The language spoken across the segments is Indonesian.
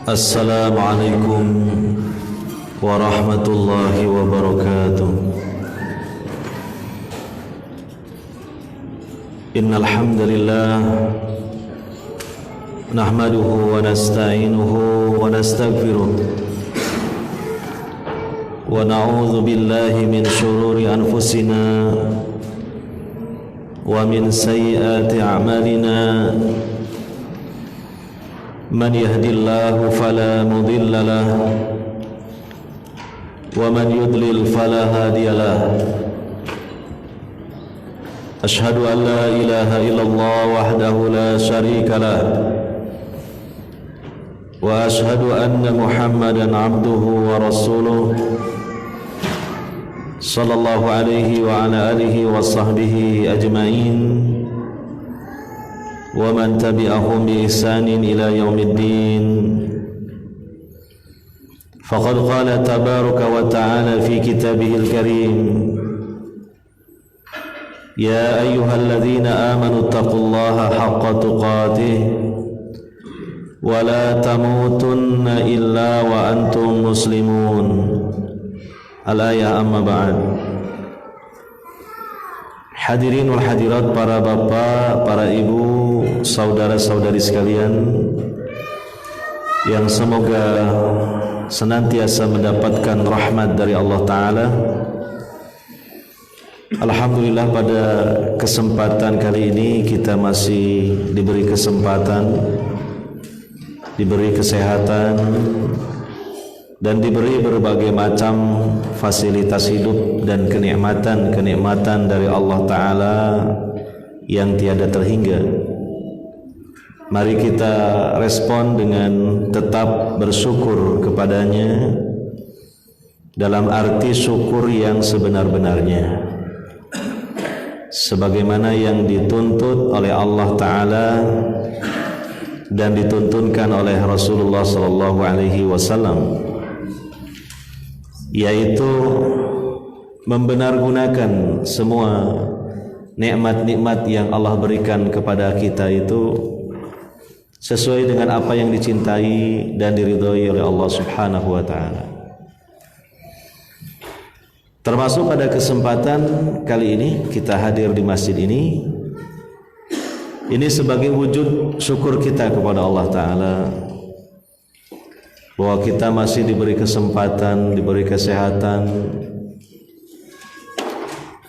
Assalamualaikum warahmatullahi wabarakatuh. Innal hamdalillah nahmaduhu wa nasta'inuhu wa nastaghfiruh wa na'udzu billahi min shururi anfusina wa min sayyiati a'malina. Man yahdillahu fala mudilla lahu wa man yudlil fala hadiya lahu. Ashhadu an la ilaha illallah wahdahu la syarika lahu wa ashhadu anna Muhammadan abduhu wa rasuluh sallallahu alaihi wa ala alihi wa sahbihi ajma'in wa man tabi'ahum bi ihsanin ila yaumiddin. Faqad qala tabaraka wa ta'ala fi kitabihil karim, ya ayyuhalladzina amanu taqullaha haqqa tuqatih wa la tamutunna illa wa antum muslimun. Al-ayah, amma ba'd. Hadirin wal hadirat, para bapak, para ibu, saudara-saudari sekalian yang semoga senantiasa mendapatkan rahmat dari Allah Ta'ala. Alhamdulillah, pada kesempatan kali ini kita masih diberi kesempatan, diberi kesehatan, dan diberi berbagai macam fasilitas hidup dan kenikmatan dari Allah Ta'ala yang tiada terhingga. Mari kita respon dengan tetap bersyukur kepadanya dalam arti syukur yang sebenar-benarnya, sebagaimana yang dituntut oleh Allah Ta'ala dan dituntunkan oleh Rasulullah SAW, yaitu membenargunakan semua nikmat-nikmat yang Allah berikan kepada kita itu sesuai dengan apa yang dicintai dan diridhoi oleh Allah Subhanahu wa Ta'ala. Termasuk pada kesempatan kali ini kita hadir di masjid ini sebagai wujud syukur kita kepada Allah Ta'ala bahwa kita masih diberi kesempatan, diberi kesehatan,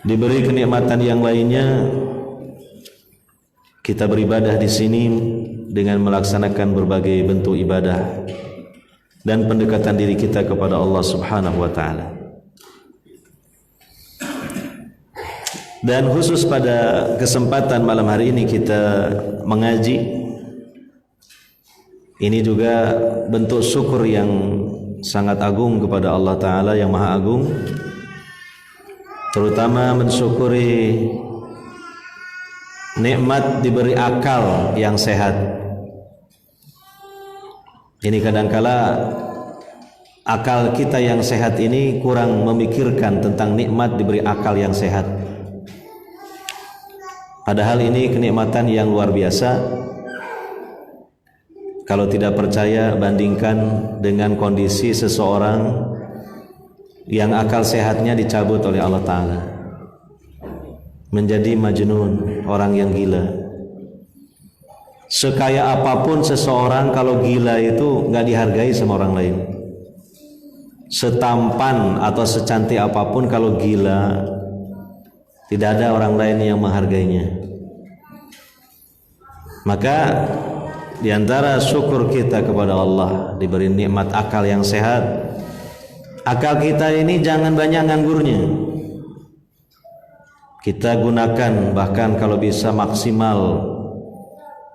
diberi kenikmatan yang lainnya. Kita beribadah di sini dengan melaksanakan berbagai bentuk ibadah dan pendekatan diri kita kepada Allah Subhanahu wa Ta'ala. Dan khusus pada kesempatan malam hari ini kita mengaji. Ini juga bentuk syukur yang sangat agung kepada Allah Ta'ala yang Maha Agung, terutama mensyukuri nikmat diberi akal yang sehat. Ini kadangkala akal kita yang sehat ini kurang memikirkan tentang nikmat diberi akal yang sehat. Padahal ini kenikmatan yang luar biasa. Kalau tidak percaya, bandingkan dengan kondisi seseorang yang akal sehatnya dicabut oleh Allah Ta'ala, menjadi majnun, orang yang gila. Sekaya apapun seseorang, kalau gila itu nggak dihargai sama orang lain. Setampan atau secantik apapun, kalau gila tidak ada orang lain yang menghargainya. Maka di antara syukur kita kepada Allah diberi nikmat akal yang sehat, akal kita ini jangan banyak nganggurnya. Kita gunakan bahkan kalau bisa maksimal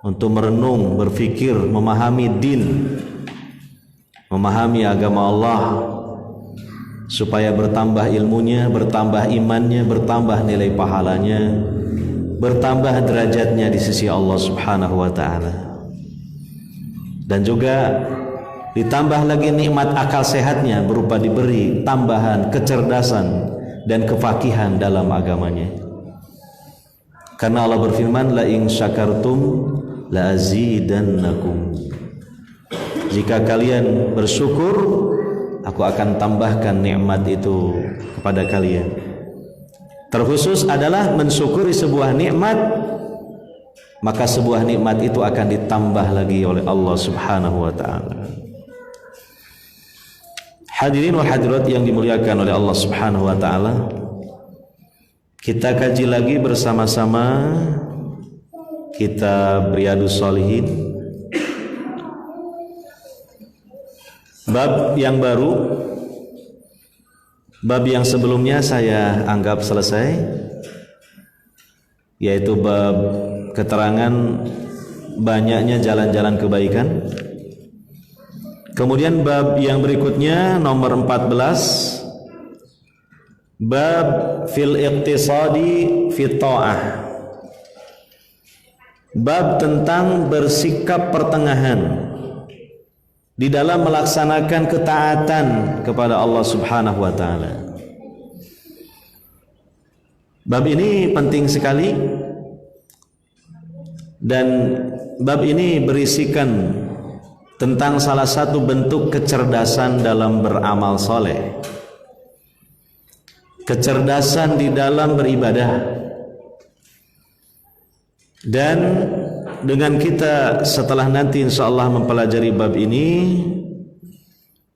untuk merenung, berfikir, memahami din, memahami agama Allah, supaya bertambah ilmunya, bertambah imannya, bertambah nilai pahalanya, bertambah derajatnya di sisi Allah Subhanahu wa Ta'ala. Dan juga ditambah lagi nikmat akal sehatnya berupa diberi tambahan kecerdasan dan kefakihan dalam agamanya. Karena Allah berfirman, la in syakartum la azidannakum. jika kalian bersyukur, aku akan tambahkan nikmat itu kepada kalian. Terkhusus adalah mensyukuri sebuah nikmat, maka sebuah nikmat itu akan ditambah lagi oleh Allah Subhanahu wa taala. Hadirin wal hadirat yang dimuliakan oleh Allah Subhanahu wa taala, kita kaji lagi bersama-sama kitab Riyadhus Shalihin, bab yang baru. Bab yang sebelumnya saya anggap selesai, yaitu bab keterangan banyaknya jalan-jalan kebaikan. Kemudian bab yang berikutnya nomor 14, bab fil iqtisadi fit ta'ah, bab tentang bersikap pertengahan di dalam melaksanakan ketaatan kepada Allah Subhanahu wa taala. Bab ini penting sekali, dan bab ini berisikan tentang salah satu bentuk kecerdasan dalam beramal soleh, kecerdasan di dalam beribadah. Dan dengan kita setelah nanti insyaallah mempelajari bab ini,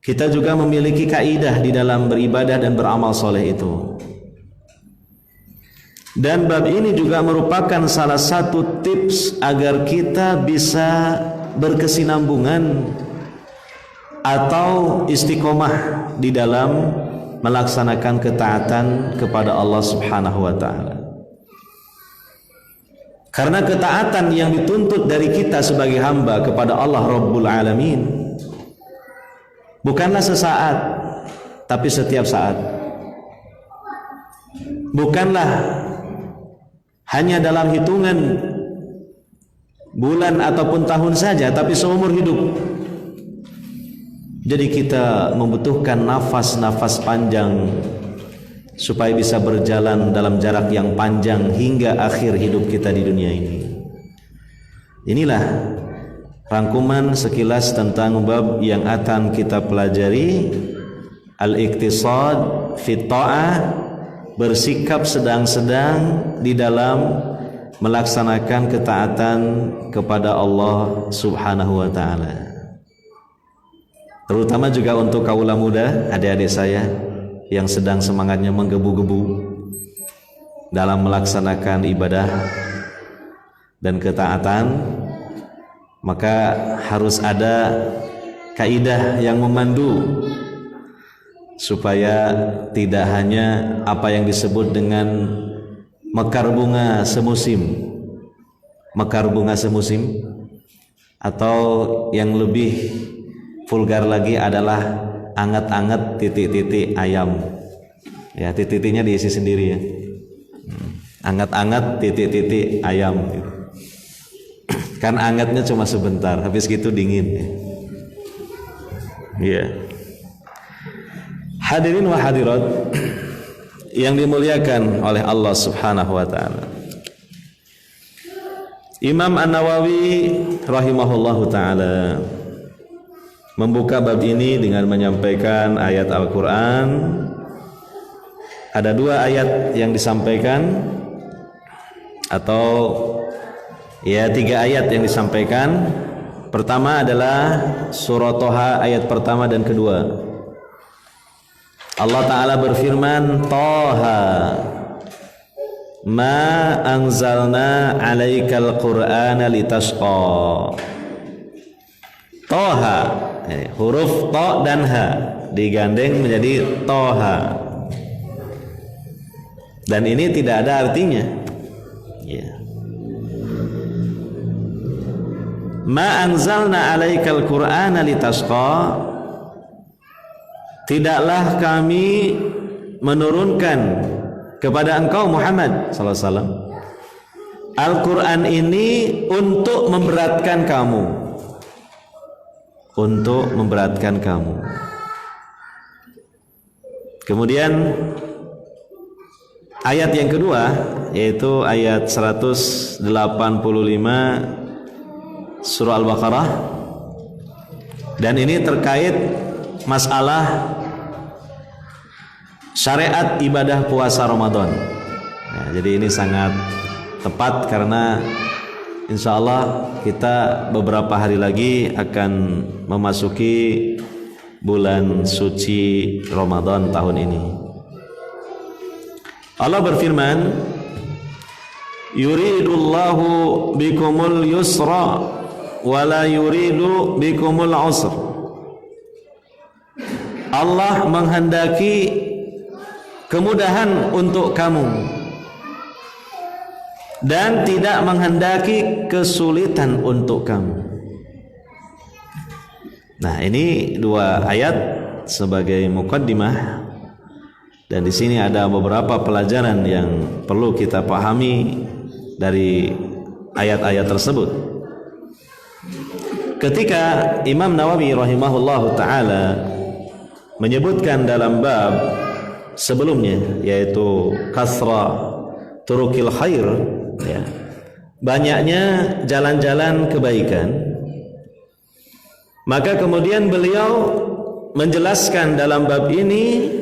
kita juga memiliki kaidah di dalam beribadah dan beramal soleh itu. Dan bab ini juga merupakan salah satu tips agar kita bisa berkesinambungan atau istiqomah di dalam melaksanakan ketaatan kepada Allah Subhanahu wa taala. Karena ketaatan yang dituntut dari kita sebagai hamba kepada Allah Rabbul Alamin bukanlah sesaat, tapi setiap saat. Bukanlah hanya dalam hitungan bulan ataupun tahun saja, tapi seumur hidup. Jadi kita membutuhkan nafas-nafas panjang supaya bisa berjalan dalam jarak yang panjang hingga akhir hidup kita di dunia ini. Inilah rangkuman sekilas tentang bab yang akan kita pelajari, al-iqtisad fit ta'ah, bersikap sedang-sedang di dalam melaksanakan ketaatan kepada Allah Subhanahu wa taala. Terutama juga untuk kaula muda, adik-adik saya yang sedang semangatnya menggebu-gebu dalam melaksanakan ibadah dan ketaatan, maka harus ada kaidah yang memandu supaya tidak hanya apa yang disebut dengan mekar bunga semusim, atau yang lebih vulgar lagi adalah anget-anget titik-titik ayam. Ya, titik-titiknya diisi sendiri ya. Anget-anget titik-titik ayam. Kan angetnya cuma sebentar, habis gitu dingin. Ya. Hadirin wa hadirat yang dimuliakan oleh Allah Subhanahu wa taala. Imam An-Nawawi rahimahullahu taala membuka bab ini dengan menyampaikan ayat Al-Quran. Ada dua ayat yang disampaikan, atau ya 3 ayat yang disampaikan. Pertama adalah surah Toha ayat pertama dan kedua. Allah Ta'ala berfirman, Toha ma anzalna alaikal qur'ana litasqa. Toha, huruf to dan ha digandeng menjadi Toha, dan ini tidak ada artinya ya. Ma anzalna alaikal qur'ana litasqa, tidaklah kami menurunkan kepada engkau Muhammad sallallahu alaihi wasallam Al-Quran ini untuk memberatkan kamu, untuk memberatkan kamu. Kemudian ayat yang kedua, yaitu ayat 185 surah Al-Baqarah. Dan ini terkait masalah syariat ibadah puasa Ramadan. Nah, jadi ini sangat tepat karena insya Allah kita beberapa hari lagi akan memasuki bulan suci Ramadan tahun ini. Allah berfirman, yuridullahu bikumul yusra wa la yuridu bikumul usra. Allah menghendaki kemudahan untuk kamu dan tidak menghendaki kesulitan untuk kamu. Nah, ini dua ayat sebagai muqaddimah, dan di sini ada beberapa pelajaran yang perlu kita pahami dari ayat-ayat tersebut. Ketika Imam Nawawi rahimahullahu taala menyebutkan dalam bab sebelumnya, yaitu kasra turukil khair, ya, banyaknya jalan-jalan kebaikan, maka kemudian beliau menjelaskan dalam bab ini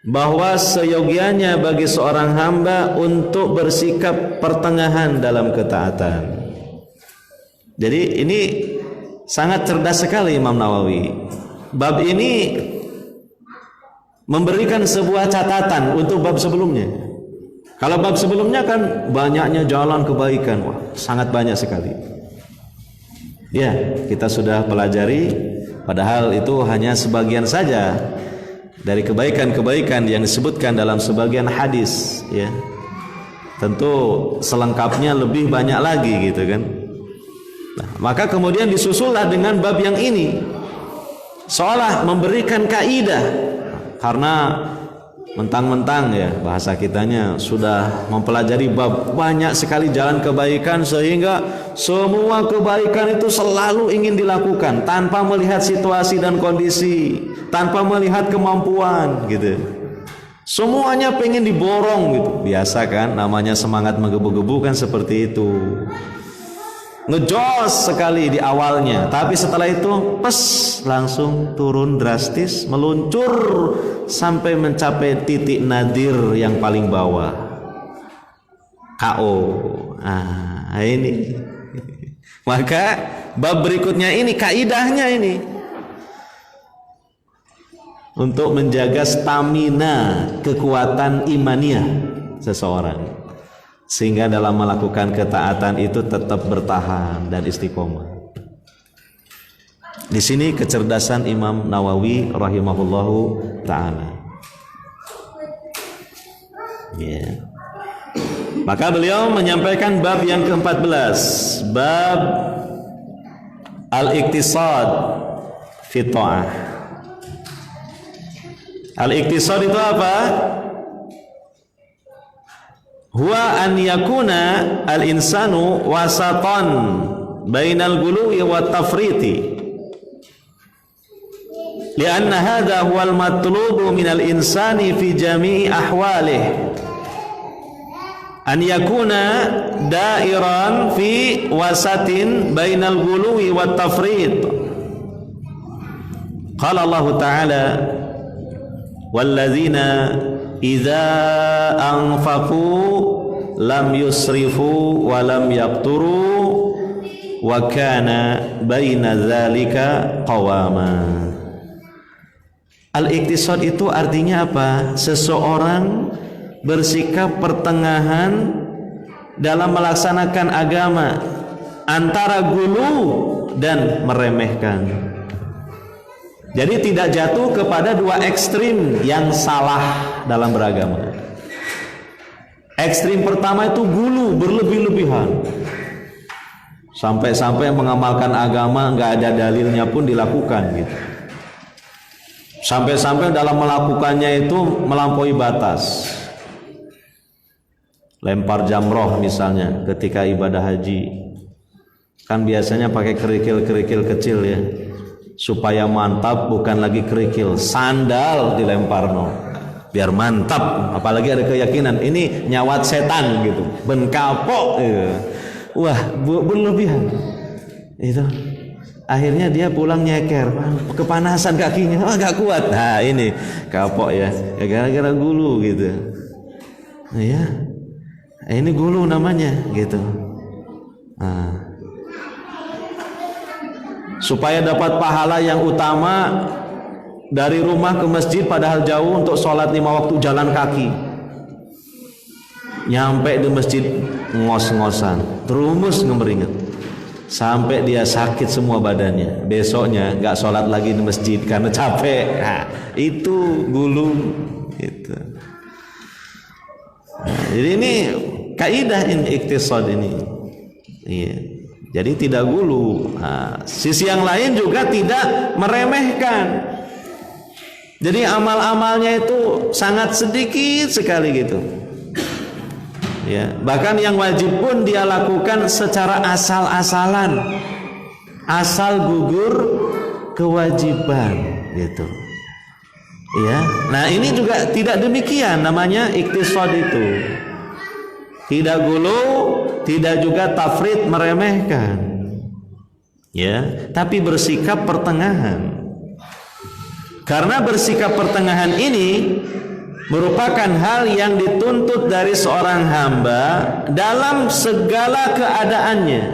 bahwa seyogianya bagi seorang hamba untuk bersikap pertengahan dalam ketaatan. Jadi ini sangat cerdas sekali Imam Nawawi. Bab ini memberikan sebuah catatan untuk bab sebelumnya. Kalau bab sebelumnya kan banyaknya jalan kebaikan, wah, sangat banyak sekali. Ya, kita sudah pelajari, padahal itu hanya sebagian saja dari kebaikan-kebaikan yang disebutkan dalam sebagian hadis, ya. Tentu selengkapnya lebih banyak lagi gitu kan. Nah, maka kemudian disusullah dengan bab yang ini, seolah memberikan kaidah, karena mentang-mentang ya bahasa kitanya sudah mempelajari bab banyak sekali jalan kebaikan, sehingga semua kebaikan itu selalu ingin dilakukan tanpa melihat situasi dan kondisi, tanpa melihat kemampuan gitu. Semuanya pengen diborong gitu. Biasa kan, namanya semangat menggebu-gebu kan seperti itu. Ngejos sekali di awalnya, tapi setelah itu langsung turun drastis, meluncur sampai mencapai titik nadir yang paling bawah, KO. Nah, ini maka bab berikutnya ini kaidahnya ini untuk menjaga stamina, kekuatan imaniyah seseorang, sehingga dalam melakukan ketaatan itu tetap bertahan dan istiqomah. Di sini kecerdasan Imam Nawawi rahimahullahu taala. Ya. Maka beliau menyampaikan bab yang ke-14, bab al-iktisad fi ta'ah. Al-iktisad itu apa? Huwa an yakuna al-insanu wasatan bainal guluwi wa tafriti, lianna hadha huwa al-matlubu minal insani fi jami'i ahwalih, an yakuna dairan fi wasatin bainal guluwi wa tafrit. Qala Allah Ta'ala, walladzina idza anfaqu lam yusrifu wa lam yaqturu wa kana baina dzalika qawama. Al-iktisad itu artinya apa? Seseorang bersikap pertengahan dalam melaksanakan agama, antara gulu dan meremehkan. Jadi tidak jatuh kepada dua ekstrim yang salah dalam beragama. Ekstrim pertama itu gulu, berlebih-lebihan, sampai-sampai mengamalkan agama nggak ada dalilnya pun dilakukan gitu. Sampai-sampai dalam melakukannya itu melampaui batas. Lempar jamroh misalnya ketika ibadah haji, kan biasanya pakai kerikil-kerikil kecil ya, supaya mantap, bukan lagi kerikil, sandal dilempar no, biar mantap. Apalagi ada keyakinan ini nyawat setan gitu, ben kapok gitu. Wah, berlebihan itu. Akhirnya dia pulang nyeker, kepanasan kakinya, nggak kuat. Nah ini kapok ya gara-gara gulu gitu. Nah, ya, ini gulu namanya gitu. Nah, supaya dapat pahala yang utama dari rumah ke masjid padahal jauh untuk sholat 5 waktu jalan kaki. Nyampe di masjid ngos-ngosan, terumus ngemeringet. Sampai dia sakit semua badannya. Besoknya nggak sholat lagi di masjid karena capek. Nah, itu gulu. Gitu. Nah, jadi ini kaidah ini iktisad ini. Iya. Jadi tidak gulu. Nah, sisi yang lain juga tidak meremehkan. Jadi amal-amalnya itu sangat sedikit sekali gitu. Ya, bahkan yang wajib pun dia lakukan secara asal-asalan, asal gugur kewajiban gitu. Ya, nah ini juga tidak demikian namanya iktisad itu. Tidak gulu, tidak juga tafrid meremehkan. Ya, tapi bersikap pertengahan. Karena bersikap pertengahan ini merupakan hal yang dituntut dari seorang hamba dalam segala keadaannya.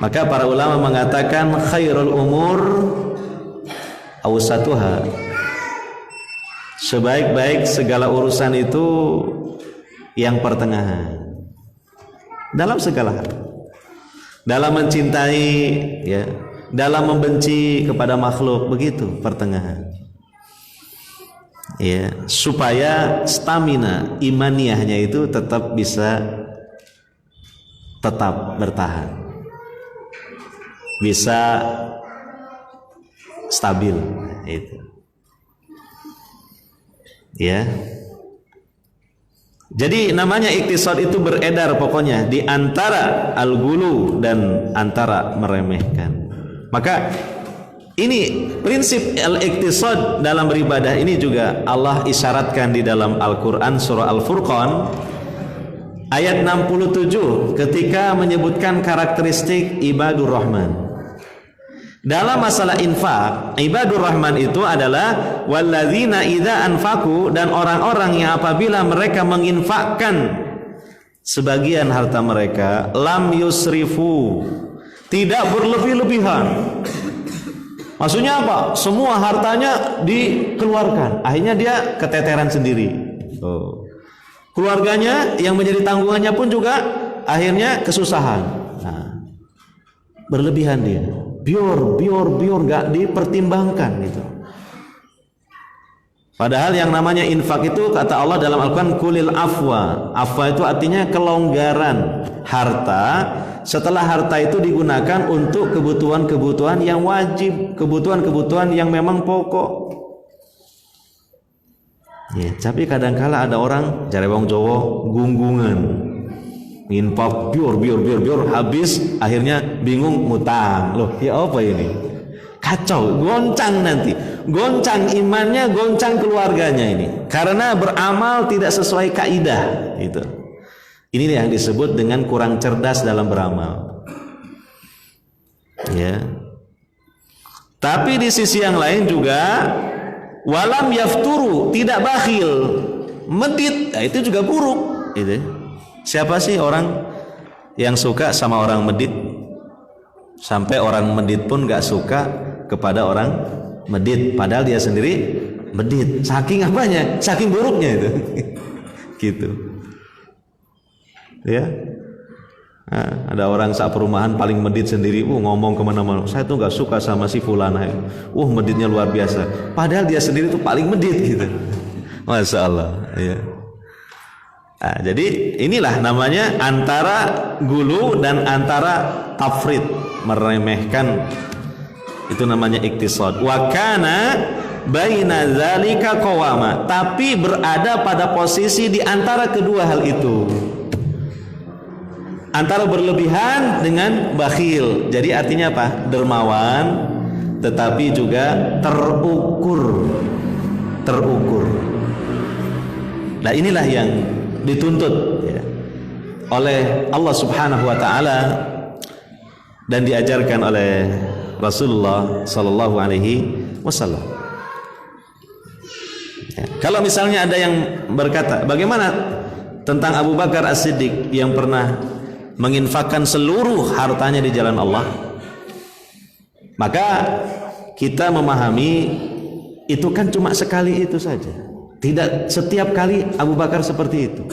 Maka para ulama mengatakan khairul umur awsatuha. Sebaik-baik segala urusan itu yang pertengahan. Dalam segala hal. Dalam mencintai ya, dalam membenci kepada makhluk, begitu pertengahan. Ya, supaya stamina imaniahnya itu tetap bisa bertahan, bisa stabil itu. Ya. Jadi namanya iktisad itu beredar pokoknya di antara al-gulu dan antara meremehkan. Maka ini prinsip al-iktisad dalam beribadah ini juga Allah isyaratkan di dalam Al-Quran surah Al-Furqan ayat 67 ketika menyebutkan karakteristik ibadur rahman. Dalam masalah infak, ibadur rahman itu adalah walladzina idza anfaqu, dan orang-orang yang apabila mereka menginfakkan sebagian harta mereka, lam yusrifu, tidak berlebih-lebihan. Maksudnya apa? Semua hartanya dikeluarkan. Akhirnya dia keteteran sendiri. Keluarganya yang menjadi tanggungannya pun juga akhirnya kesusahan. Nah, berlebihan dia. Bior gak dipertimbangkan gitu. Padahal yang namanya infak itu kata Allah dalam Al-Quran kulil afwa. Afwa itu artinya kelonggaran harta setelah harta itu digunakan untuk kebutuhan-kebutuhan yang wajib, kebutuhan-kebutuhan yang memang pokok. Ya, tapi kadangkala ada orang jare wong Jawa gunggungan. Infak bior habis akhirnya bingung ngutang. Loh, ya apa ini? Kacau, goncang nanti. Goncang imannya, goncang keluarganya ini. Karena beramal tidak sesuai kaidah gitu. Ini yang disebut dengan kurang cerdas dalam beramal. Ya. Tapi di sisi yang lain juga walam yafturu, tidak bakhil, medit, nah, itu juga buruk. Gitu. Siapa sih orang yang suka sama orang medit? Sampai orang medit pun gak suka kepada orang medit, padahal dia sendiri medit. Saking apanya? Saking buruknya itu. Gitu. Ya. Nah, ada orang saat perumahan paling medit sendiri, ngomong kemana-mana, saya tuh nggak suka sama si fulana, meditnya luar biasa. Padahal dia sendiri tuh paling medit gitu. Masya Allah. Ya. Nah, jadi inilah namanya antara gulu dan antara tafrid, meremehkan, itu namanya iktisad. Wa kana baina dzalika qawama, tapi berada pada posisi di antara kedua hal itu. Antara berlebihan dengan bakhil. Jadi artinya apa? Dermawan tetapi juga terukur. Nah, inilah yang dituntut ya, oleh Allah Subhanahu wa taala dan diajarkan oleh Rasulullah sallallahu alaihi wasallam. Ya. Kalau misalnya ada yang berkata, bagaimana tentang Abu Bakar As-Siddiq yang pernah menginfakkan seluruh hartanya di jalan Allah? Maka kita memahami itu kan cuma sekali itu saja. Tidak setiap kali Abu Bakar seperti itu.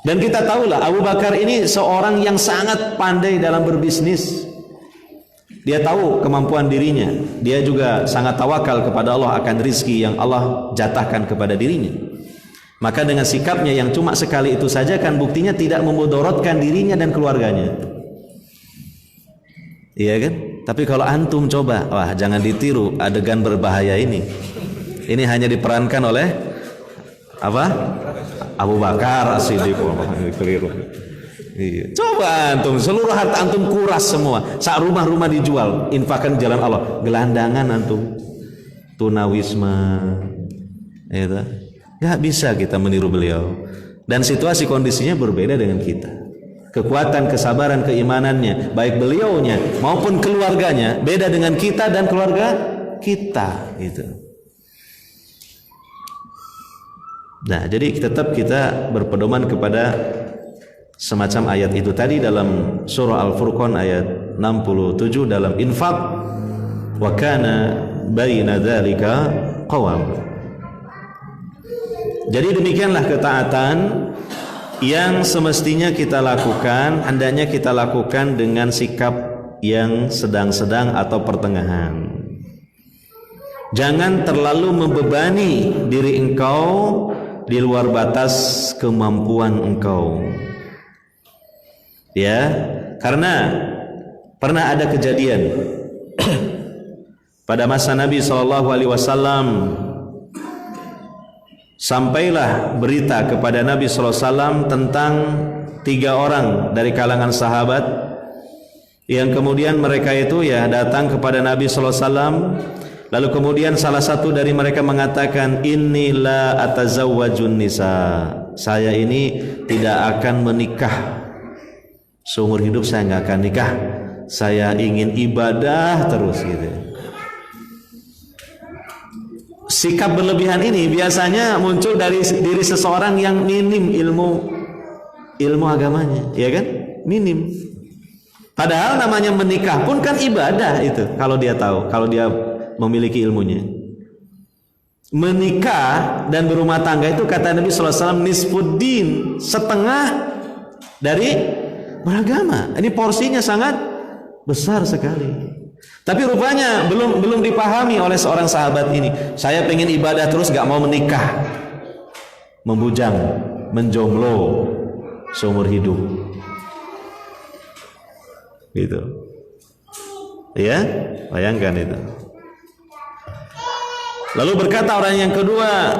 Dan kita tahulah Abu Bakar ini seorang yang sangat pandai dalam berbisnis. Dia tahu kemampuan dirinya. Dia juga sangat tawakal kepada Allah akan rizki yang Allah jatahkan kepada dirinya. Maka dengan sikapnya yang cuma sekali itu saja kan buktinya tidak memudorotkan dirinya dan keluarganya. Iya kan? Tapi kalau antum coba, wah jangan ditiru adegan berbahaya ini. Ini hanya diperankan oleh apa? Abu Bakar As-Siddiq. Keliru. Iya. Coba antum seluruh harta antum kuras semua, sak rumah-rumah dijual, infakkan jalan Allah, gelandangan antum, tunawisma, itu, nggak bisa kita meniru beliau. Dan situasi kondisinya berbeda dengan kita. Kekuatan, kesabaran, keimanannya, baik beliaunya maupun keluarganya, beda dengan kita dan keluarga kita, gitu. Nah, jadi tetap kita berpedoman kepada semacam ayat itu tadi dalam surah Al-Furqan ayat 67 dalam infak, wa kana baina dzalika qawam. Jadi demikianlah ketaatan yang semestinya kita lakukan, hendaknya kita lakukan dengan sikap yang sedang-sedang atau pertengahan. Jangan terlalu membebani diri engkau di luar batas kemampuan engkau. Ya, karena pernah ada kejadian pada masa Nabi SAW, sampailah berita kepada Nabi SAW tentang 3 orang dari kalangan sahabat yang kemudian mereka itu ya datang kepada Nabi SAW. Lalu kemudian salah satu dari mereka mengatakan, inni la atazawwajun nisa, saya ini tidak akan menikah, seumur hidup saya nggak akan nikah, saya ingin ibadah terus gitu. Sikap berlebihan ini biasanya muncul dari diri seseorang yang minim ilmu agamanya, ya kan? Minim. Padahal namanya menikah pun kan ibadah itu, kalau dia tahu, kalau dia memiliki ilmunya. Menikah dan berumah tangga itu kata Nabi SAW nisfuddin, setengah dari beragama. Ini porsinya sangat besar sekali. Tapi rupanya belum dipahami oleh seorang sahabat ini. Saya pengen ibadah terus, gak mau menikah, membujang, menjomblo seumur hidup. Gitu. Ya, bayangkan itu. Lalu berkata orang yang kedua,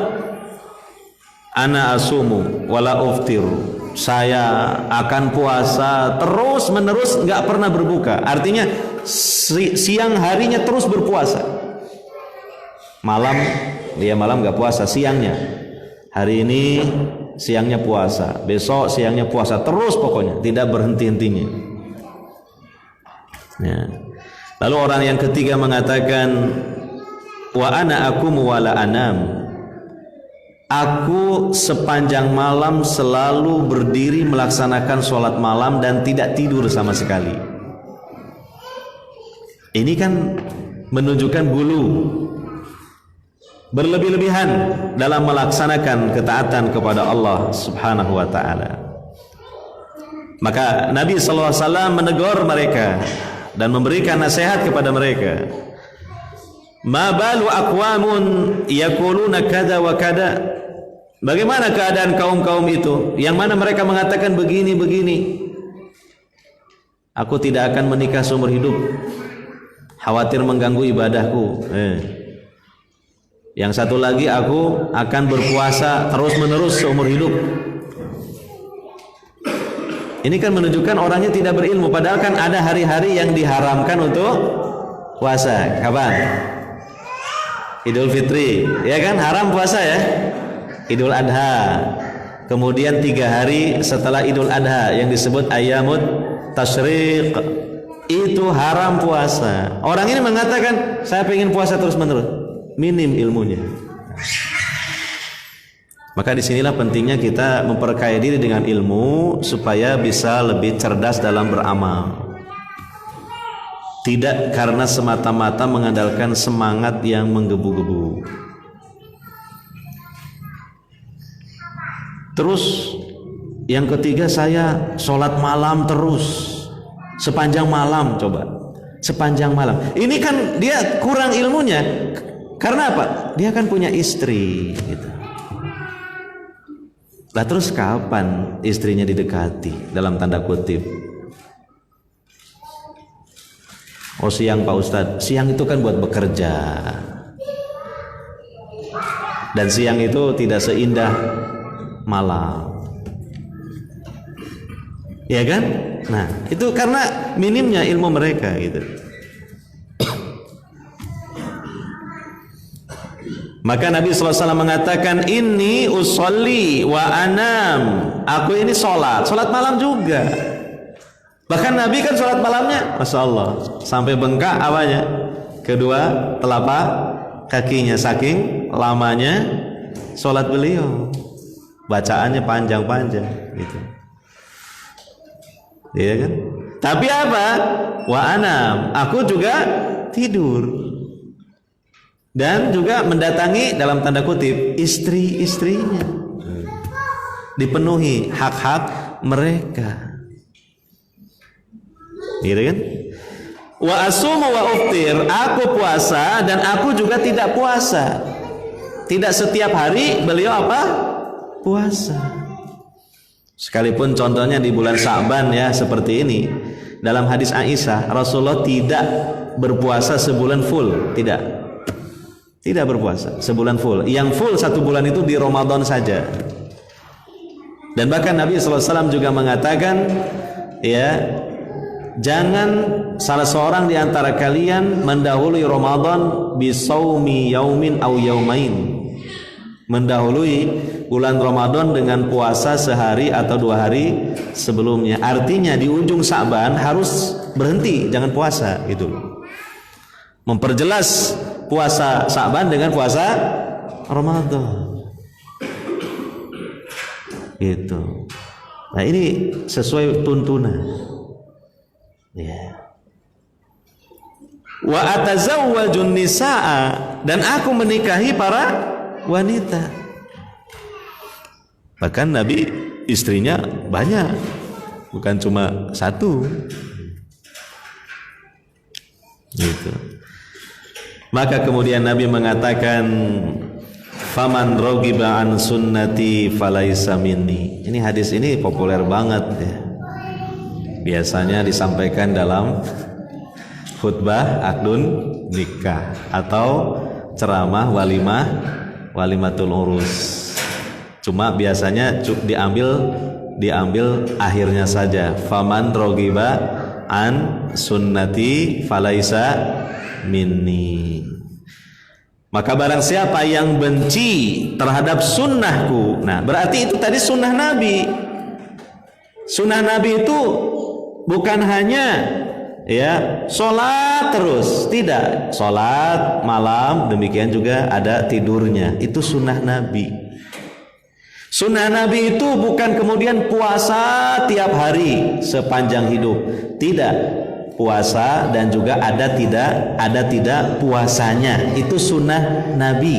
ana asumu wala uftiru, saya akan puasa terus menerus, nggak pernah berbuka. Artinya siang harinya terus berpuasa, malam dia malam nggak puasa, siangnya hari ini siangnya puasa, besok siangnya puasa, terus pokoknya tidak berhenti-hentinya. Ya. Lalu orang yang ketiga mengatakan, wa ana akumu wala anam, aku sepanjang malam selalu berdiri melaksanakan sholat malam dan tidak tidur sama sekali. Ini kan menunjukkan gulu, berlebih-lebihan dalam melaksanakan ketaatan kepada Allah Subhanahu wa ta'ala. Maka Nabi SAW menegur mereka dan memberikan nasihat kepada mereka. Ma balu aqwamun yaquluna kada wa kada, bagaimana keadaan kaum-kaum itu yang mana mereka mengatakan begini-begini, aku tidak akan menikah seumur hidup, khawatir mengganggu ibadahku. Yang satu lagi, aku akan berpuasa terus-menerus seumur hidup. Ini kan menunjukkan orangnya tidak berilmu, padahal kan ada hari-hari yang diharamkan untuk puasa. Kapan? Idul Fitri, ya kan, haram puasa ya. Idul Adha, kemudian 3 hari setelah Idul Adha yang disebut Ayyamut tasyriq itu haram puasa. Orang ini mengatakan saya pengen puasa terus menerus, minim ilmunya. Maka disinilah pentingnya kita memperkaya diri dengan ilmu supaya bisa lebih cerdas dalam beramal. Tidak karena semata-mata mengandalkan semangat yang menggebu-gebu. Terus yang ketiga, saya sholat malam terus sepanjang malam. Coba sepanjang malam, ini kan dia kurang ilmunya. Karena apa? Dia kan punya istri gitu. Lah terus kapan istrinya didekati dalam tanda kutip? Oh siang Pak Ustadz, siang itu kan buat bekerja. Dan siang itu tidak seindah malam. Ya kan? Nah, itu karena minimnya ilmu mereka gitu. Maka Nabi SAW mengatakan, ini usolli wa anam. Aku ini sholat malam juga. Bahkan Nabi kan sholat malamnya, Masya Allah, sampai bengkak apanya? Kedua telapak kakinya, saking lamanya sholat beliau. Bacaannya panjang-panjang gitu. Iya kan? Tapi apa? Wa anam, aku juga tidur. Dan juga mendatangi dalam tanda kutip istri-istrinya, dipenuhi hak-hak mereka, gitu kan? Wa asumu wa uftir, aku puasa dan aku juga tidak puasa. Tidak setiap hari beliau apa? Puasa. Sekalipun contohnya di bulan Sya'ban ya seperti ini. Dalam hadis Aisyah, Rasulullah tidak berpuasa sebulan full, tidak berpuasa sebulan full. Yang full satu bulan itu di Ramadan saja. Dan bahkan Nabi SAW juga mengatakan, ya, jangan salah seorang di antara kalian mendahului Ramadan bisaumi yaumin au yaumain, mendahului bulan Ramadan dengan puasa sehari atau 2 hari sebelumnya. Artinya di ujung Sya'ban harus berhenti, jangan puasa gitu. Memperjelas puasa Sya'ban dengan puasa Ramadan gitu. Nah ini sesuai tuntunan ya. Wa atazawwajun nisaa, dan aku menikahi para wanita. Bahkan Nabi istrinya banyak, bukan cuma satu gitu. Maka kemudian Nabi mengatakan, faman rogiba an sunnati falaisa minni. Ini hadis ini populer banget ya. Biasanya disampaikan dalam khutbah akdun nikah atau ceramah walimatul urus. Cuma biasanya diambil akhirnya saja. Faman rogiba an sunnati falaisa minni. Maka barang siapa yang benci terhadap sunnahku, nah berarti itu tadi sunnah Nabi. Sunnah Nabi itu bukan hanya ya sholat terus, tidak, sholat malam, demikian juga ada tidurnya, itu sunnah Nabi. Sunnah Nabi itu bukan kemudian puasa tiap hari sepanjang hidup, tidak. Puasa dan juga ada tidak puasanya, itu sunnah Nabi.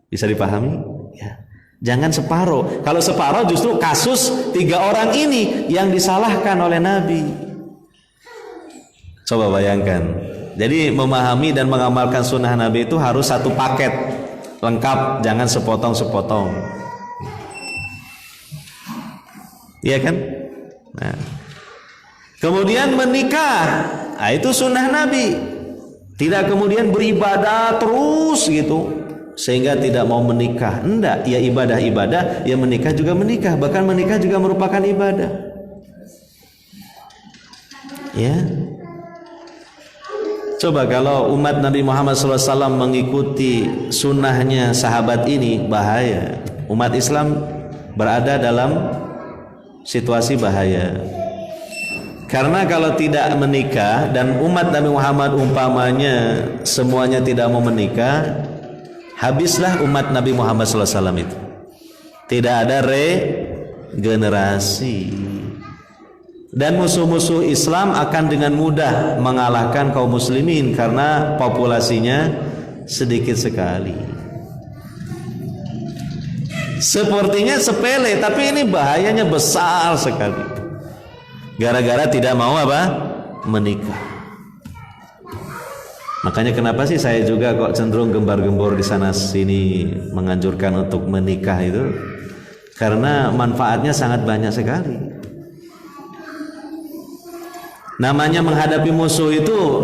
Bisa dipahami ya. Jangan separuh. Kalau separuh justru kasus 3 orang ini yang disalahkan oleh Nabi. Coba bayangkan. Jadi memahami dan mengamalkan sunnah Nabi itu harus satu paket lengkap, jangan sepotong-sepotong. Iya kan? Nah, kemudian menikah, nah itu sunnah Nabi. Tidak kemudian beribadah terus gitu sehingga tidak mau menikah. Enggak, ya ibadah-ibadah, ya menikah juga menikah. Bahkan menikah juga merupakan ibadah. Ya. Coba kalau umat Nabi Muhammad SAW mengikuti sunnahnya sahabat ini, bahaya. Umat Islam berada dalam situasi bahaya. Karena kalau tidak menikah dan umat Nabi Muhammad umpamanya semuanya tidak mau menikah, habislah umat Nabi Muhammad SAW itu. Tidak ada regenerasi. Dan musuh-musuh Islam akan dengan mudah mengalahkan kaum muslimin karena populasinya sedikit sekali. Sepertinya sepele, tapi ini bahayanya besar sekali. Gara-gara tidak mau apa? Menikah. Makanya kenapa sih saya juga kok cenderung gembar-gembor di sana sini menganjurkan untuk menikah itu? Karena manfaatnya sangat banyak sekali. Namanya menghadapi musuh itu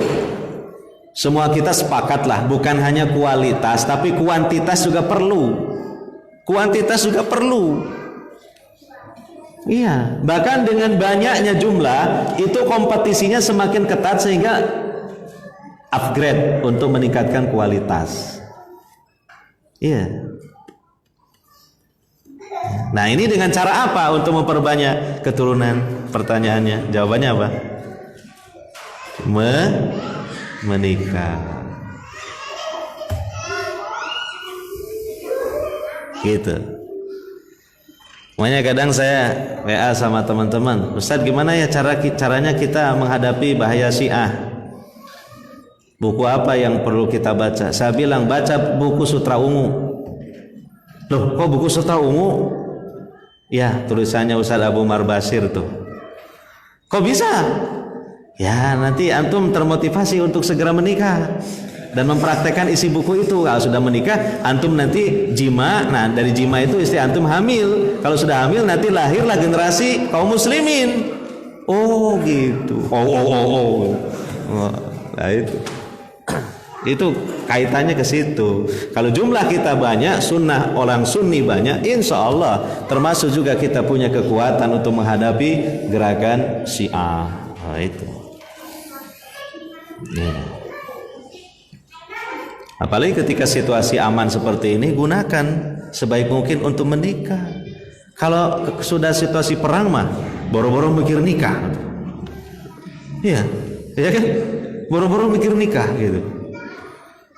semua kita sepakatlah, bukan hanya kualitas tapi kuantitas juga perlu. Kuantitas juga perlu. Iya, bahkan dengan banyaknya jumlah itu kompetisinya semakin ketat sehingga upgrade untuk meningkatkan kualitas. Iya. Nah, ini dengan cara apa untuk memperbanyak keturunan? Pertanyaannya, jawabannya apa? Menikah. Gitu. Makanya kadang saya WA sama teman-teman, Ustadz gimana ya caranya kita menghadapi bahaya Syiah? Buku apa yang perlu kita baca? Saya bilang baca buku Sutra Ungu. Loh, kok buku Sutra Ungu? Ya, tulisannya Ustadz Abu Marbasir tuh. Kok bisa? Ya, nanti antum termotivasi untuk segera menikah dan mempraktekkan isi buku itu. Kalau sudah menikah, antum nanti jima. Nah, dari jima itu istri antum hamil. Kalau sudah hamil, nanti lahirlah generasi kaum muslimin. Oh, gitu. Oh. Nah, itu kaitannya ke situ. Kalau jumlah kita banyak, sunnah orang sunni banyak, insya Allah termasuk juga kita punya kekuatan untuk menghadapi gerakan Syiah. Nah, itu. Ya. Apalagi ketika situasi aman seperti ini, gunakan sebaik mungkin untuk menikah. Kalau sudah situasi perang mah boro-boro mikir nikah. Iya, ya kan? Boro-boro mikir nikah gitu.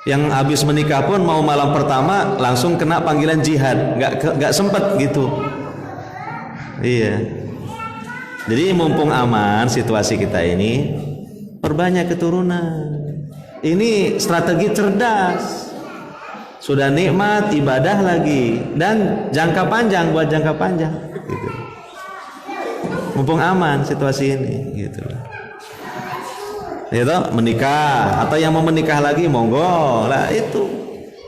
Yang habis menikah pun mau malam pertama langsung kena panggilan jihad, nggak sempet gitu. Iya. Jadi mumpung aman situasi kita ini, perbanyak keturunan. Ini strategi cerdas. Sudah nikmat ibadah lagi dan jangka panjang, buat jangka panjang gitu. Mumpung aman situasi ini gitu. Itu menikah atau yang mau menikah lagi monggo lah, itu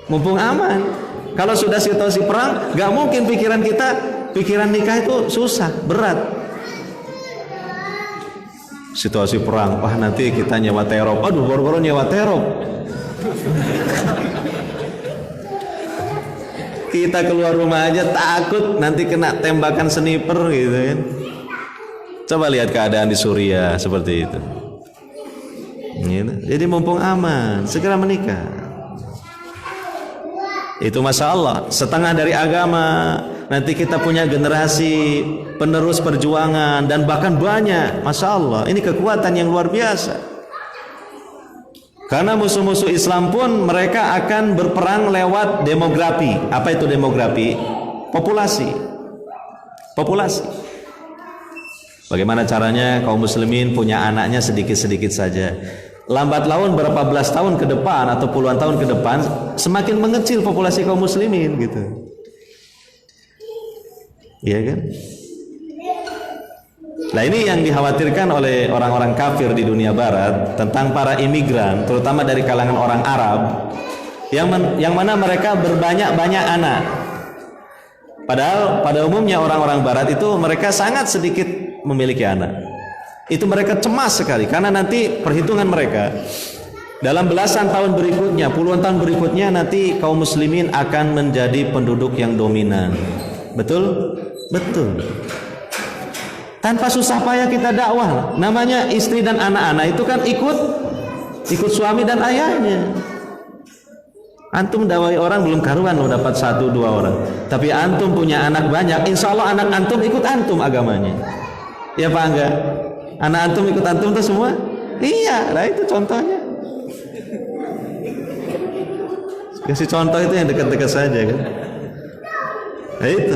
mumpung aman. Kalau sudah situasi perang, nggak mungkin pikiran nikah itu susah, berat. Situasi perang, wah nanti kita nyewa terop, aduh boro-boro nyewa terop. Kita keluar rumah aja takut nanti kena tembakan sniper gitu kan. Coba lihat keadaan di Suriah seperti itu. Gitu. Jadi mumpung aman, segera menikah. Itu masya Allah, setengah dari agama. Nanti kita punya generasi penerus perjuangan dan bahkan banyak, masya Allah. Ini kekuatan yang luar biasa. Karena musuh-musuh Islam pun mereka akan berperang lewat demografi. Apa itu demografi? Populasi. Bagaimana caranya kaum muslimin punya anaknya sedikit-sedikit saja. Lambat laun berapa belas tahun ke depan atau puluhan tahun ke depan semakin mengecil populasi kaum muslimin gitu. Iya kan? Nah, ini yang dikhawatirkan oleh orang-orang kafir di dunia barat tentang para imigran, terutama dari kalangan orang Arab, yang mana mereka berbanyak-banyak anak. Padahal pada umumnya orang-orang barat itu mereka sangat sedikit memiliki anak. Itu mereka cemas sekali karena nanti perhitungan mereka dalam belasan tahun berikutnya, puluhan tahun berikutnya nanti kaum muslimin akan menjadi penduduk yang dominan. Betul? Betul. Tanpa susah payah kita dakwah. Namanya istri dan anak-anak itu kan ikut suami dan ayahnya. Antum dakwai orang belum karuan loh dapat 1-2 orang. Tapi antum punya anak banyak, insya Allah anak antum ikut antum agamanya. Ya Pak enggak? Anak antum ikut antum tuh semua? Iya, nah itu contohnya. Kasih contoh itu yang dekat-dekat saja kan. Nah itu.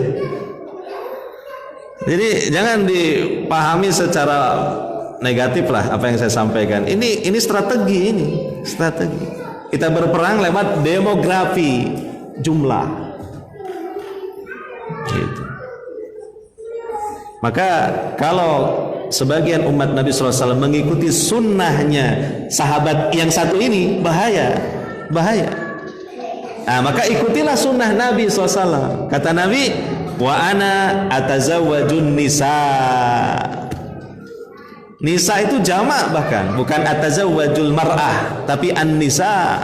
Jadi jangan dipahami secara negatif lah apa yang saya sampaikan. Ini strategi strategi. Kita berperang lewat demografi jumlah. Gitu. Maka kalau sebagian umat Nabi SAW mengikuti sunnahnya sahabat yang satu ini, bahaya. Nah, maka ikutilah sunnah Nabi SAW. Kata Nabi, wa ana atazawwajun nisa. Nisa itu jamak, bahkan bukan atazawwajul mar'ah, tapi an-nisa.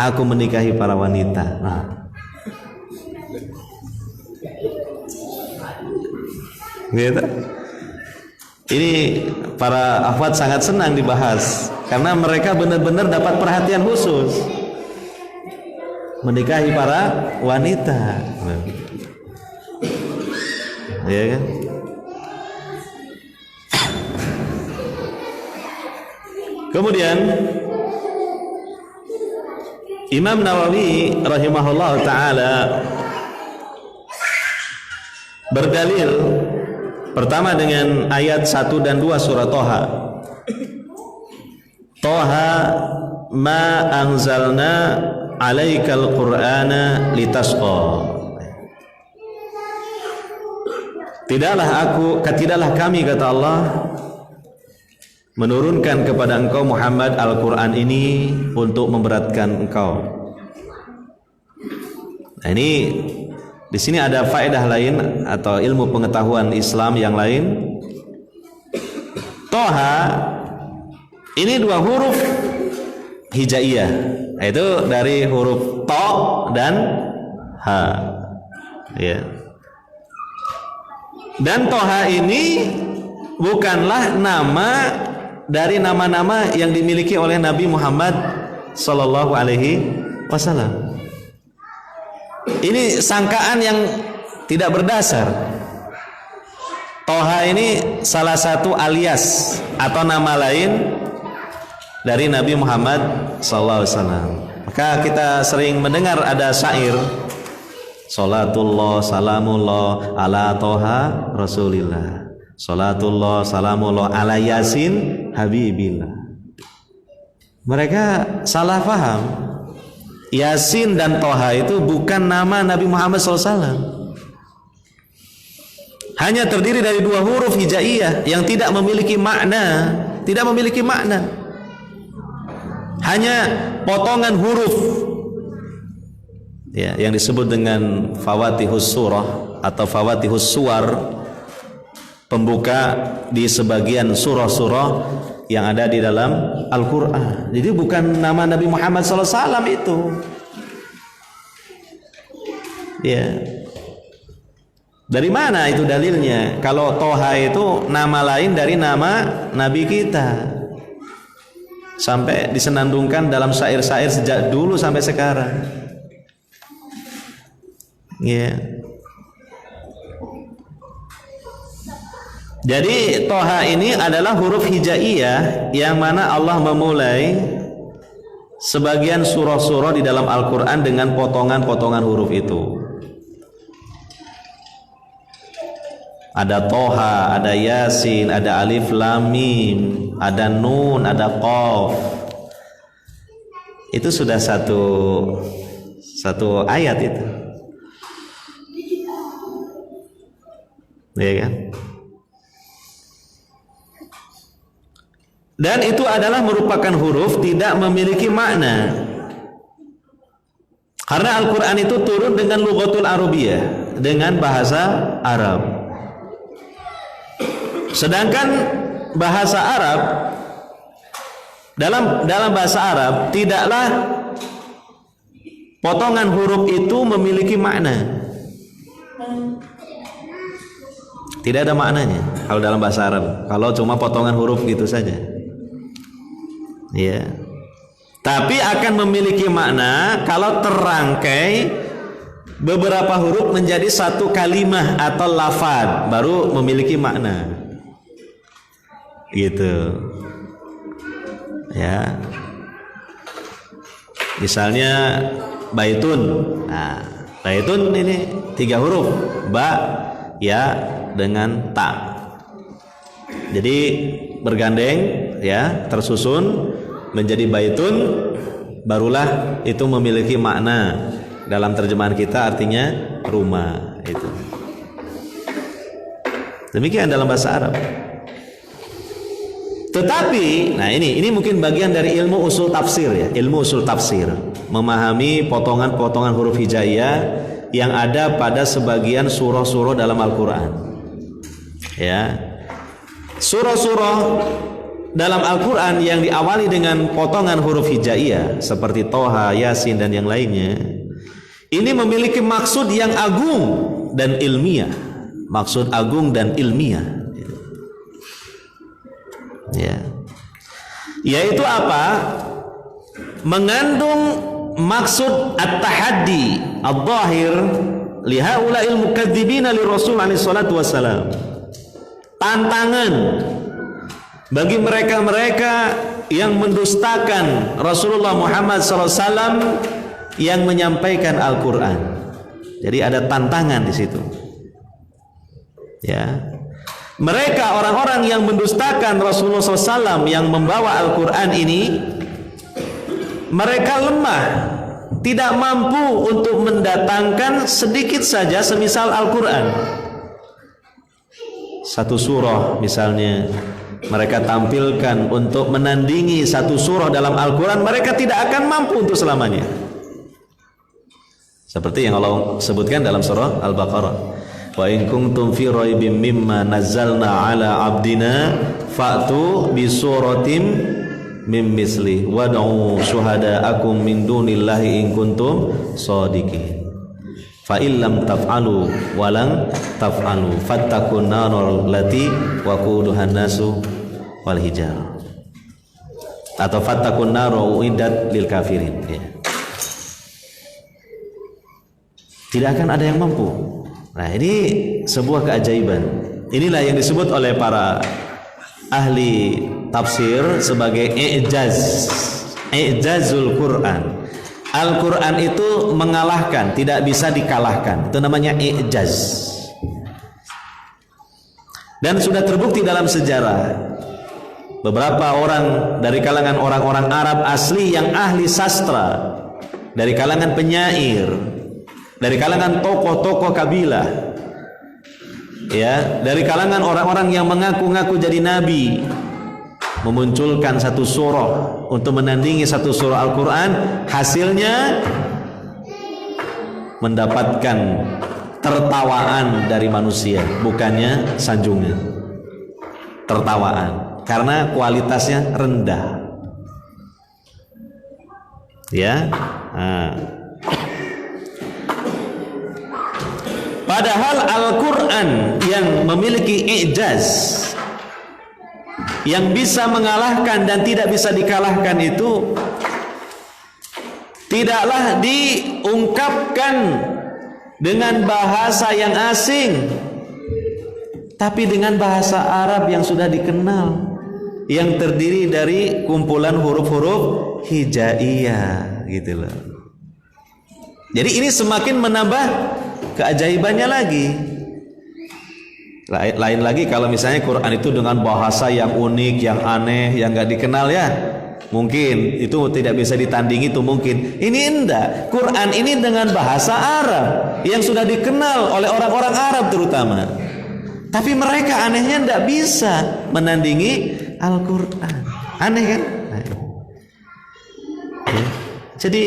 Aku menikahi para wanita. Nah. Gitu. Ini para akhwat sangat senang dibahas karena mereka benar-benar dapat perhatian khusus. Menikahi para wanita. Ya kan? Kemudian Imam Nawawi rahimahullah ta'ala berdalil pertama dengan ayat 1 dan 2 surah Toha. Toha ma anzalna alaikal qur'ana litasqa. Tidaklah kami, kata Allah, menurunkan kepada engkau Muhammad Al-Quran ini untuk memberatkan engkau. Nah, ini di sini ada faedah lain atau ilmu pengetahuan Islam yang lain. Toha ini 2 huruf hijaiyah, yaitu dari huruf to dan ha, ya. Dan Toha ini bukanlah nama dari nama-nama yang dimiliki oleh Nabi Muhammad Sallallahu Alaihi Wasallam. Ini sangkaan yang tidak berdasar. Toha ini salah satu alias atau nama lain dari Nabi Muhammad Sallallahu Alaihi Wasallam. Maka kita sering mendengar ada syair, Salatullah salamullah ala Toha Rasulillah, Salatullah salamullah ala Yasin Habibillah. Mereka salah paham. Yasin dan Toha itu bukan nama Nabi Muhammad SAW. Hanya terdiri dari 2 huruf hijaiyah yang tidak memiliki makna. Hanya potongan huruf, ya, yang disebut dengan fawatihus surah atau fawatihus suwar, pembuka di sebagian surah-surah yang ada di dalam Al-Quran. Jadi bukan nama Nabi Muhammad SAW itu. Ya. Dari mana itu dalilnya? Kalau Toha itu nama lain dari nama Nabi kita, sampai disenandungkan dalam syair-syair sejak dulu sampai sekarang. Ya. Jadi Toha ini adalah huruf hijaiyah yang mana Allah memulai sebagian surah-surah di dalam Al-Quran dengan potongan-potongan huruf itu. Ada Toha, ada Yasin, ada Alif Lam Mim, ada Nun, ada Qaf. Itu sudah satu ayat itu. Ya kan? Dan itu adalah merupakan huruf tidak memiliki makna. Karena Al-Quran itu turun dengan lughatul Arabiyah, dengan bahasa Arab. Sedangkan bahasa Arab, dalam bahasa Arab tidaklah potongan huruf itu memiliki makna. Tidak ada maknanya kalau dalam bahasa Arab. Kalau cuma potongan huruf gitu saja. Ya. Tapi akan memiliki makna kalau terangkai beberapa huruf menjadi satu kalimah atau lafaz, baru memiliki makna. gitu. Ya. Misalnya baitun. Nah, baitun ini 3 huruf, ba, ya dengan ta. Jadi bergandeng ya, tersusun menjadi baitun, barulah itu memiliki makna dalam terjemahan kita, artinya rumah itu. Demikian dalam bahasa Arab. Tetapi, nah ini mungkin bagian dari ilmu usul tafsir ya, ilmu usul tafsir, memahami potongan-potongan huruf hijaiyah yang ada pada sebagian surah-surah dalam Al-Quran. Ya, surah-surah dalam Al-Quran yang diawali dengan potongan huruf hijaiyah seperti Toha, Yasin dan yang lainnya, ini memiliki maksud yang agung dan ilmiah, maksud agung dan ilmiah. Ya, yaitu apa? Mengandung maksud at-tahaddi al-zahir li haula'il mukadzibina li Rasul alaihi salatu wassalam. Tantangan bagi mereka-mereka yang mendustakan Rasulullah Muhammad SAW yang menyampaikan Al-Quran. Jadi ada tantangan di situ. Ya, mereka orang-orang yang mendustakan Rasulullah SAW yang membawa Al-Quran ini, mereka lemah, tidak mampu untuk mendatangkan sedikit saja semisal Al-Quran. Satu surah misalnya mereka tampilkan untuk menandingi satu surah dalam Al-Quran, mereka tidak akan mampu untuk selamanya. Seperti yang Allah sebutkan dalam surah Al-Baqarah, wa in kuntum fi raibim mimma nazzalna ala abdina fa'tu bi suratim mim misli wad'u syuhada'akum min dunillahi in kuntum shadiqin fa illam taf'alu wa lam taf'alu fattaqun narul lati waquduhan nasu wal hijar, atau fattaqun naru uiddat lil kafirin. Ya. Tidak akan ada yang mampu. Nah, ini sebuah keajaiban. Inilah yang disebut oleh para ahli tafsir sebagai i'jazul Quran. Al-Quran itu mengalahkan, tidak bisa dikalahkan. Itu namanya i'jaz. Dan sudah terbukti dalam sejarah, beberapa orang dari kalangan orang-orang Arab asli yang ahli sastra, dari kalangan penyair, dari kalangan tokoh-tokoh kabilah, ya, dari kalangan orang-orang yang mengaku-ngaku jadi nabi, memunculkan satu surah untuk menandingi satu surah Al-Quran. Hasilnya mendapatkan tertawaan dari manusia, bukannya sanjungan. Tertawaan karena kualitasnya rendah. Ya. Padahal Al-Quran yang memiliki i'jaz, yang bisa mengalahkan dan tidak bisa dikalahkan itu tidaklah diungkapkan dengan bahasa yang asing, tapi dengan bahasa Arab yang sudah dikenal, yang terdiri dari kumpulan huruf-huruf hijaiyah gitu loh. Jadi ini semakin menambah keajaibannya lagi. Lain lagi kalau misalnya Quran itu dengan bahasa yang unik, yang aneh, yang gak dikenal ya, mungkin itu tidak bisa ditandingi, itu mungkin. Ini enggak. Quran ini dengan bahasa Arab yang sudah dikenal oleh orang-orang Arab terutama. Tapi mereka anehnya enggak bisa menandingi Al-Quran. Aneh kan? Jadi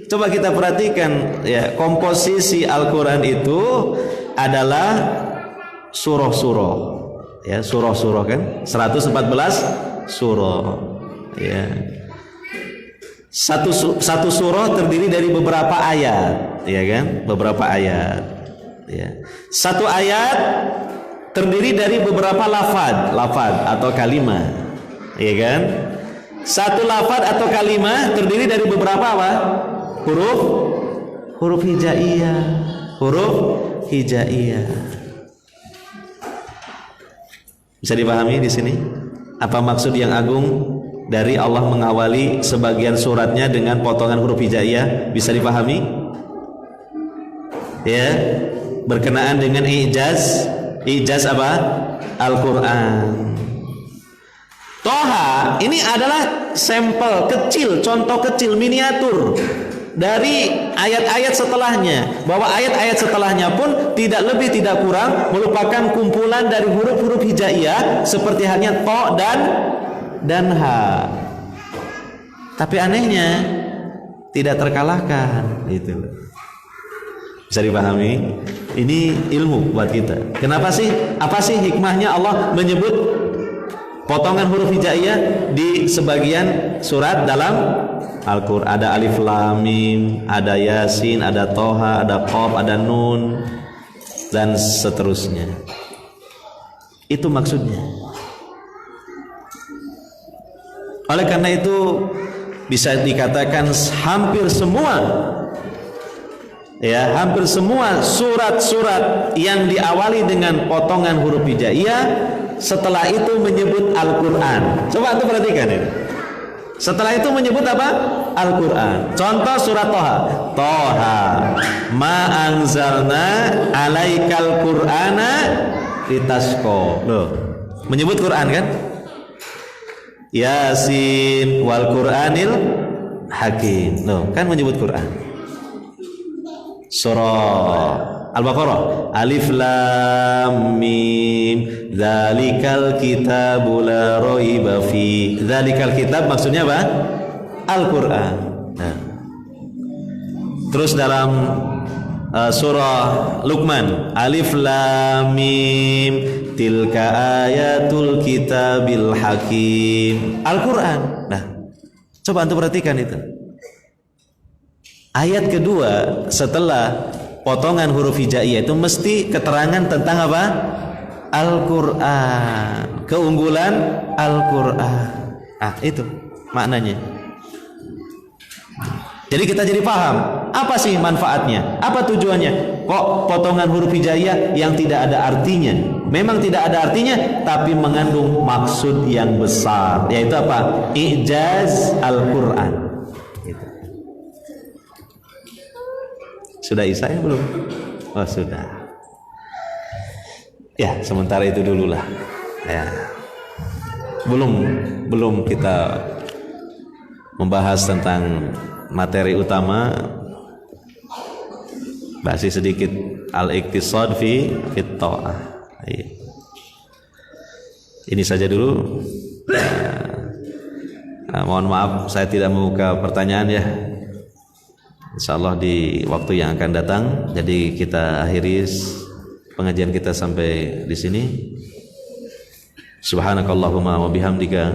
coba kita perhatikan ya, komposisi Al-Quran itu adalah surah-surah, ya, surah-surah kan, 114 surah, ya. Satu surah terdiri dari beberapa ayat, ya kan, beberapa ayat, ya. Satu ayat terdiri dari beberapa lafaz atau kalimat, ya kan. Satu lafaz atau kalimat terdiri dari beberapa apa? Huruf hijaiyah, huruf hijaiyah. Bisa dipahami di sini? Apa maksud yang agung dari Allah mengawali sebagian suratnya dengan potongan huruf hijaiyah? Bisa dipahami? Ya, berkenaan dengan ijaz apa? Al-Quran. Toha ini adalah sampel kecil, contoh kecil, miniatur dari ayat-ayat setelahnya, bahwa ayat-ayat setelahnya pun tidak lebih tidak kurang merupakan kumpulan dari huruf-huruf hijaiyah seperti halnya to dan ha. Tapi anehnya tidak terkalahkan, itu bisa dipahami. Ini ilmu buat kita. Kenapa sih? Apa sih hikmahnya Allah menyebut potongan huruf hijaiyah di sebagian surat dalam Al-Quran? Ada alif lam mim, ada yasin, ada toha, ada qaf, ada nun, dan seterusnya. Itu maksudnya. Oleh karena itu bisa dikatakan hampir semua surat-surat yang diawali dengan potongan huruf hijaiyah setelah itu menyebut Al-Quran. Coba antum perhatikan ini. Setelah itu menyebut apa? Al-Quran. Contoh surat Toha. Toha ma anzalna alaikal qur'ana litasqa. Loh, menyebut Quran kan? Yasin wal Qur'anil Hakim. Loh, kan menyebut Quran. Surah Al-Baqarah, alif lam mim, dzalikal kitabu la raiba fi. Dzalikal kitab maksudnya apa? Al-Qur'an. Nah. Terus dalam surah Luqman, alif lam mim, tilka ayatul kitabil hakim. Al-Qur'an. Nah, coba antum perhatikan itu. Ayat kedua setelah potongan huruf hijaiyah itu mesti keterangan tentang apa? Al-Quran, keunggulan Al-Quran. Itu maknanya. Jadi kita jadi paham apa sih manfaatnya, apa tujuannya. Kok potongan huruf hijaiyah yang tidak ada artinya? Memang tidak ada artinya, tapi mengandung maksud yang besar, yaitu apa? Ijaz Al-Quran. Sudah isya belum? Oh sudah. Ya sementara itu dululah. Ya. Belum kita membahas tentang materi utama. Masih sedikit al-iqtisad fi ta'ah. Ini saja dulu. Mohon maaf saya tidak membuka pertanyaan ya. Insyaallah di waktu yang akan datang. Jadi kita akhiri pengajian kita sampai di sini. Subhanakallahumma wa bihamdika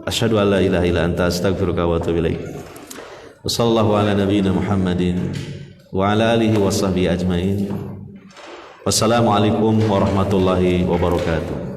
asyhadu an la ilaha illa anta astaghfiruka wa atubu ilaik. Wassallallahu ala nabiyyina Muhammadin wa ala alihi washabbihi ajmain. Wassalamualaikum warahmatullahi wabarakatuh.